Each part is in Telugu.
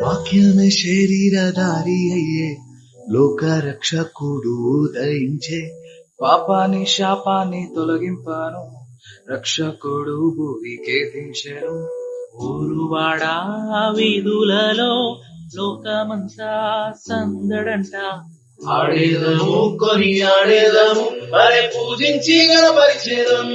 వాక్యమే శరీరధారి అయ్యే లోక రక్షకుడు ఉదయించే పాపాన్ని శాపాన్ని తొలగింపాను రక్షకుడు భూమికే దించెను ఊరువాడా వీధులలో లోకమంతా సందడంట ఆడేదము కొని ఆడేదము మరి పూజించి గణపరిచేదం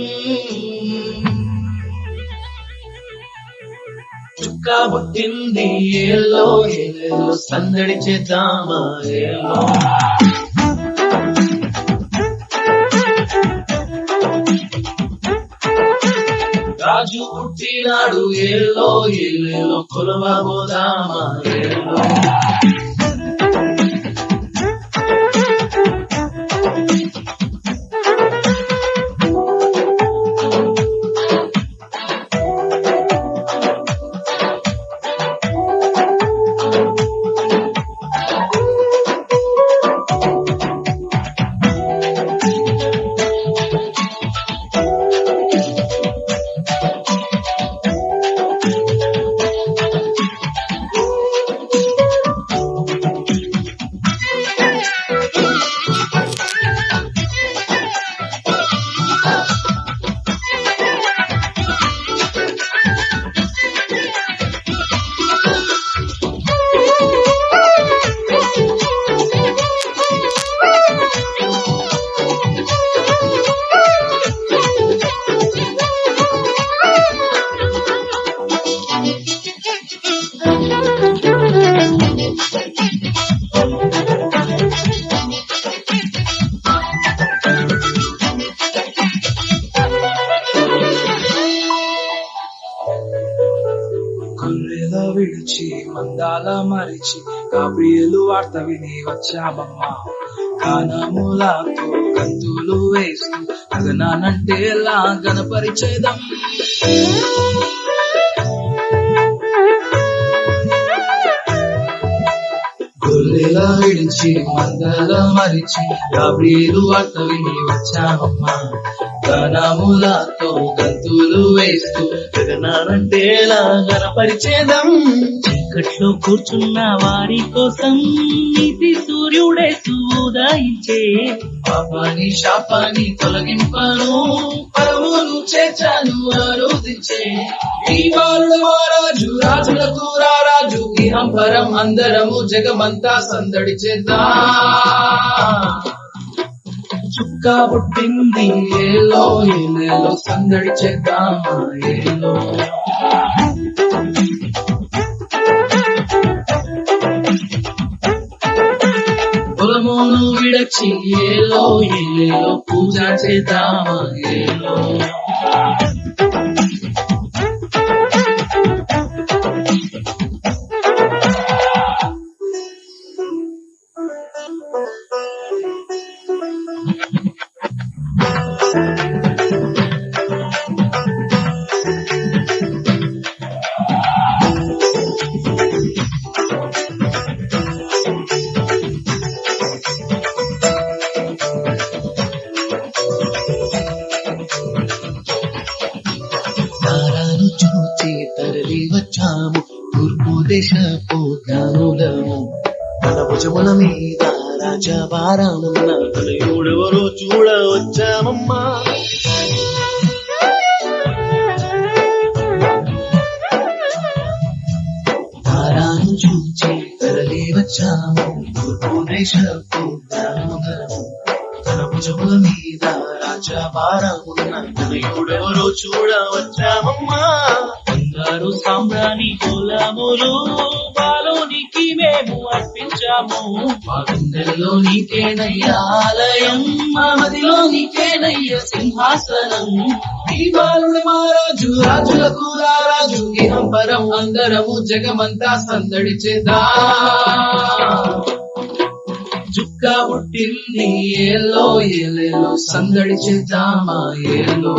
చుక్క పుట్టింది ఏలో ఏలో సందడి చేద్దామా ఏలో రాజు పుట్టినాడు ఏలో ఏలో కొలవబోదామా ఏలో గొర్రెల విడిచి మందాల మరిచి గాబ్రియేలు వార్త విని వచ్చామమ్మ గానములతో గంతులు వేస్తూ గగనానంటేలా గణపరిచేదం గొర్రెల విడిచి మందాల మరిచి గాబ్రియేలు వార్త విని వచ్చామమ్మ గానములతో గంతులు వేస్తూ గగనానంటేలా గణపరిచేదం చీకట్లో కూర్చున్న వారి కోసం నీతి సూర్యుడే ఉదయించే పాపాన్ని శాపాన్ని తొలగింపను పరమును చేర్చాను ఆరోధించే ఈ బాలుడు మహారాజు రాజులకు రారాజు ఇహం పరం అందరము జగమంతా సందడి చేద్దాం చుక్క పుట్టింది ఏలో ఏలేలో సందడి చేద్దామా ఏలో పొలమును విడచి ఏలో ఏలేలో పూజ చేద్దామా ఏలో తారాను చూచి తరలి వచ్చాము తూర్పు దేశపు జ్ఞానులము తన భుజముల మీద రాజభారమున్న తనయుడెవరో చూడ వచ్చామమ్మా తారాను చూచి తరలి వచ్చాము తూర్పు దేశపు జ్ఞానులము తన భుజముల మీద రాజభారమున్న తనయుడెవరో చూడ వచ్చామమ్మా బంగారు సాంబ్రాణి కులములు బాలోనికి మేము అర్పించాము మా గుండెల్లో నీకేనయ్యా ఆలయం మా మదిలో నీకేనయ్య సింహాసనం ఈ బాలుడు మహారాజు రాజులకు రారాజు ఇహం పరం అందరము జగమంతా సందడి చేద్దాం చుక్క పుట్టింది ఏలో ఏలేలో సందడి చేద్దామా ఏలో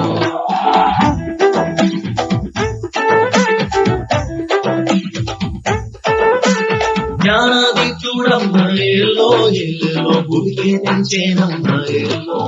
జ్ఞానాది చూడమ్మ ఏలో ఏలేలో భూమికి తెంచేనమ్మ ఏలో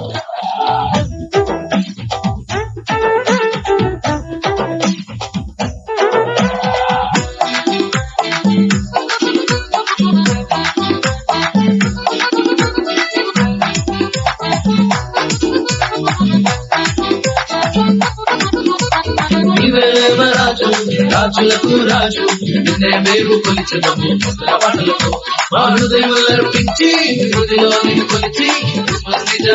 దేవరాజు రాజులకు రాజు నిన్నే మేము కొలిచెదము కొత్త పాటలతో మా హృదయములర్పించి హృదయంలో నిన్ను కొలిచి నిజ